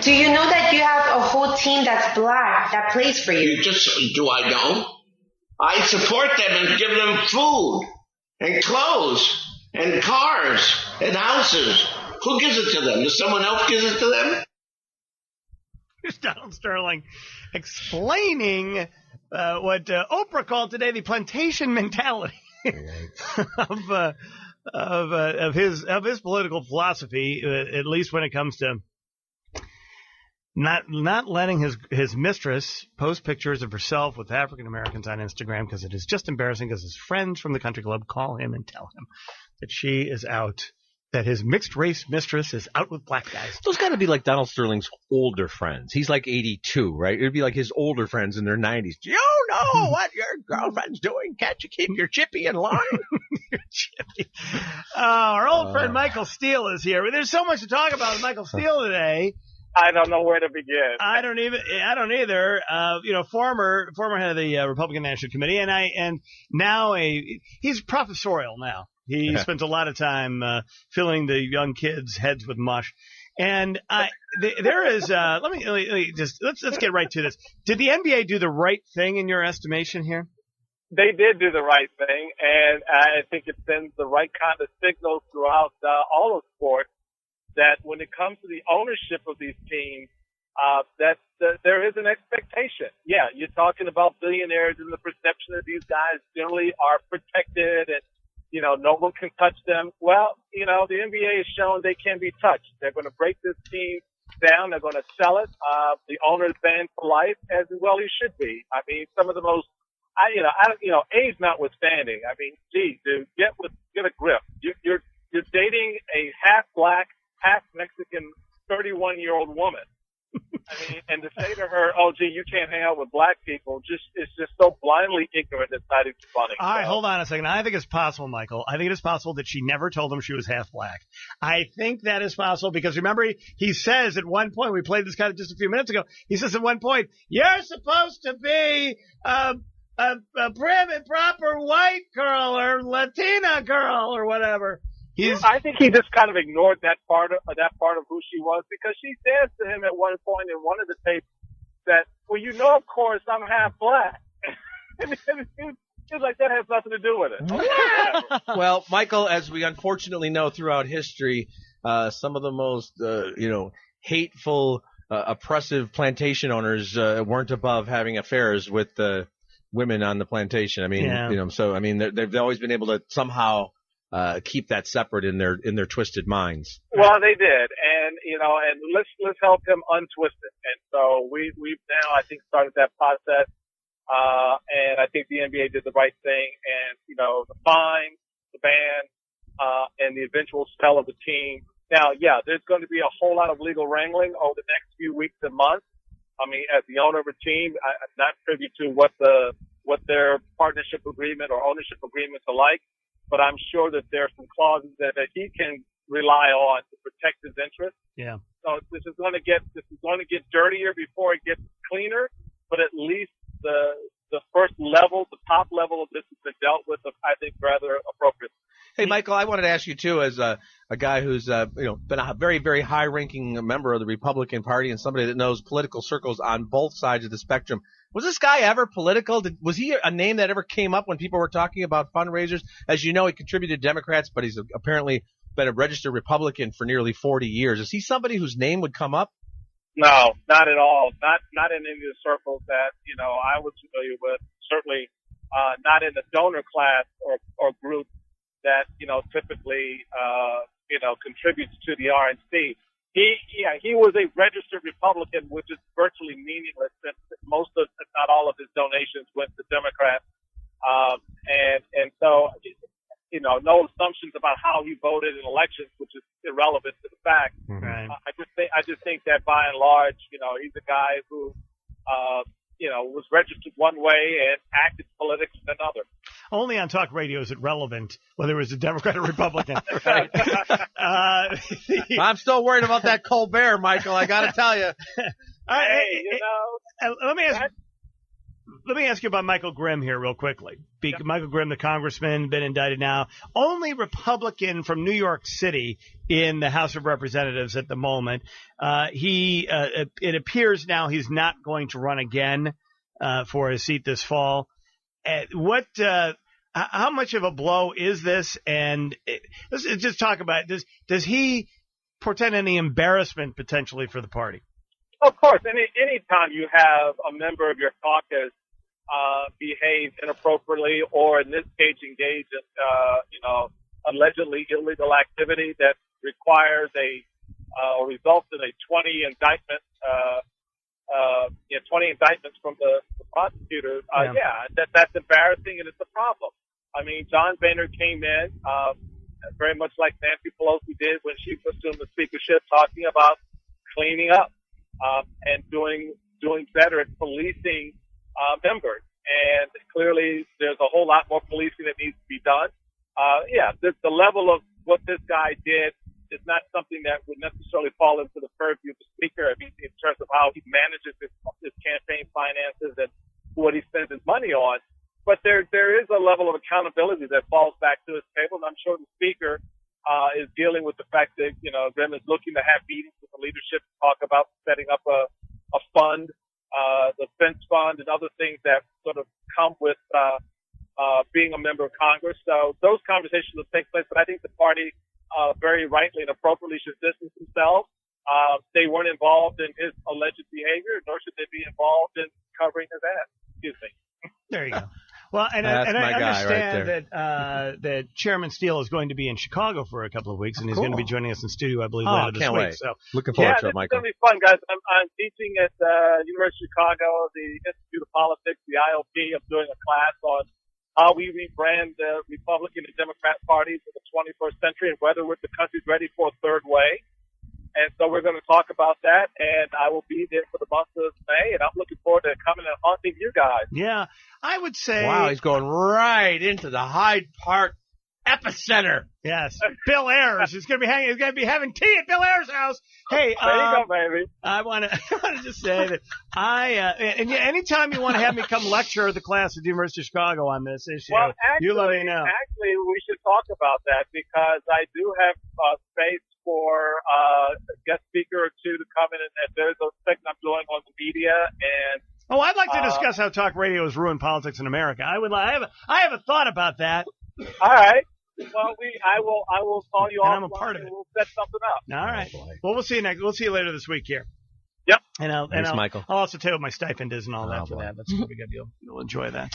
Do you know that you have a whole team that's black that plays for you? Do I know? I support them and give them food and clothes and cars and houses. Who gives it to them? Does someone else give it to them? Here's Donald Sterling explaining what Oprah called today the plantation mentality of his political philosophy, at least when it comes to not letting his mistress post pictures of herself with African Americans on Instagram because it is just embarrassing because his friends from the country club call him and tell him that she is out, that his mixed race mistress is out with black guys. Those got to be like Donald Sterling's older friends. He's like 82, right? It'd be like his older friends in their 90s. Do you know what your girlfriend's doing? Can't you keep your chippy in line? Your chippy. Our old friend Michael Steele is here. There's so much to talk about with Michael Steele today. I don't know where to begin. I don't either. Former head of the Republican National Committee, and now he's professorial now. He spends a lot of time filling the young kids' heads with mush. And there is let's get right to this. Did the NBA do the right thing in your estimation here? They did do the right thing, and I think it sends the right kind of signals throughout all of sports that when it comes to the ownership of these teams, there is an expectation. Yeah, you're talking about billionaires and the perception that these guys generally are protected and, no one can touch them. Well, the NBA has shown they can be touched. They're going to break this team down. They're going to sell it. The owner is banned for life, as well he should be. I mean, some of the most, age notwithstanding. I mean, gee, dude, get a grip. You're dating a half black, half Mexican, 31-year-old woman. I mean, and to say to her, "Oh, gee, you can't hang out with black people," it's just so blindly ignorant. It's not even funny. All right, hold on a second. I think it's possible, Michael. I think it is possible that she never told him she was half black. I think that is possible because remember, he says at one point, we played this kind of just a few minutes ago. He says at one point, "You're supposed to be a prim and proper white girl or Latina girl or whatever." I think he just kind of ignored that part of who she was, because she says to him at one point in one of the tapes that, "Well, of course, I'm half black." And he's like, that has nothing to do with it. Okay, well, Michael, as we unfortunately know throughout history, some of the most hateful, oppressive plantation owners weren't above having affairs with women on the plantation. I mean, they've always been able to somehow keep that separate in their twisted minds. Well, they did, and let's help him untwist it. And so we've now, I think, started that process, and I think the NBA did the right thing. And the fine, the ban, and the eventual sell of the team. Now, yeah, there's going to be a whole lot of legal wrangling over the next few weeks and months. I mean, as the owner of a team, I'm not privy to what their partnership agreement or ownership agreements are like. But I'm sure that there are some clauses that he can rely on to protect his interests. Yeah. So this is going to get dirtier before it gets cleaner. But at least the first level, the top level of this has been dealt with, I think, rather appropriately. Hey, Michael, I wanted to ask you too, as a guy who's been a very, very high-ranking member of the Republican Party and somebody that knows political circles on both sides of the spectrum. Was this guy ever political? Was he a name that ever came up when people were talking about fundraisers? As you know, he contributed to Democrats, but he's apparently been a registered Republican for nearly 40 years. Is he somebody whose name would come up? No, not at all. Not in any of the circles that I was familiar with. Certainly not in the donor class or group that typically contributes to the RNC. He was a registered Republican, which is virtually meaningless since most of, if not all of his donations went to Democrats. And so, no assumptions about how he voted in elections, which is irrelevant to the fact. Right. I just think that by and large, he's a guy who, was registered one way and acted politically another. Only on talk radio is it relevant whether it was a Democrat or Republican. Right. I'm still worried about that Colbert, Michael. I got to tell you. Let me ask. let me ask you about Michael Grimm here real quickly. Michael Grimm, the congressman, been indicted now. Only Republican from New York City in the House of Representatives at the moment. It appears now he's not going to run again for his seat this fall. How much of a blow is this? And let's just talk about it. Does he portend any embarrassment potentially for the party? Of course, any time you have a member of your caucus behave inappropriately, or in this case engage in allegedly illegal activity that requires or results in a 20 indictments from the prosecutors, that's embarrassing and it's a problem. I mean, John Boehner came in very much like Nancy Pelosi did when she assumed the speakership, talking about cleaning up and doing better at policing members. And clearly, there's a whole lot more policing that needs to be done. The level of what this guy did is not something that would necessarily fall into the purview of the speaker. I mean, in terms of how he manages his campaign finances and what he spends his money on. But there is a level of accountability that falls back to his table, and I'm sure the speaker is dealing with the fact that, Grimm is looking to have meetings with the leadership to talk about setting up a fund, the defense fund, and other things that sort of come with being a member of Congress. So those conversations will take place, but I think the party very rightly and appropriately should distance themselves. They weren't involved in his alleged behavior, nor should they be involved in covering his ass. Excuse me. There you go. Well, I understand that Chairman Steele is going to be in Chicago for a couple of weeks, and he's going to be joining us in studio, I believe, later this week. Wait. So looking forward to it, Michael. It's going to be fun, guys. I'm teaching at University of Chicago, the Institute of Politics, the IOP. I'm doing a class on how we rebrand the Republican and Democrat parties in the 21st century and whether the country's ready for a third way. And so we're going to talk about that, and I will be there for the month of May, and I'm looking forward to coming and haunting you guys. Yeah, I would say. Wow, he's going right into the Hyde Park epicenter. Yes, Bill Ayers is going to be He's going to be having tea at Bill Ayers' house. Hey, there you go, baby. I want to just say that anytime you want to have me come lecture at the class at the University of Chicago on this issue, you let me know. Actually, we should talk about that because I do have space for a guest speaker or two to come in, and there's a segment I'm doing on the media. And I'd like to discuss how talk radio has ruined politics in America. I have a thought about that. All right. Well, I will call you and off. I'm a part of it. We'll set something up. All right. Well, we'll see you next. We'll see you later this week here. Yep. And Thanks, Michael. I'll also tell you what my stipend is and all that for boy. that. That's a big deal. You'll enjoy that.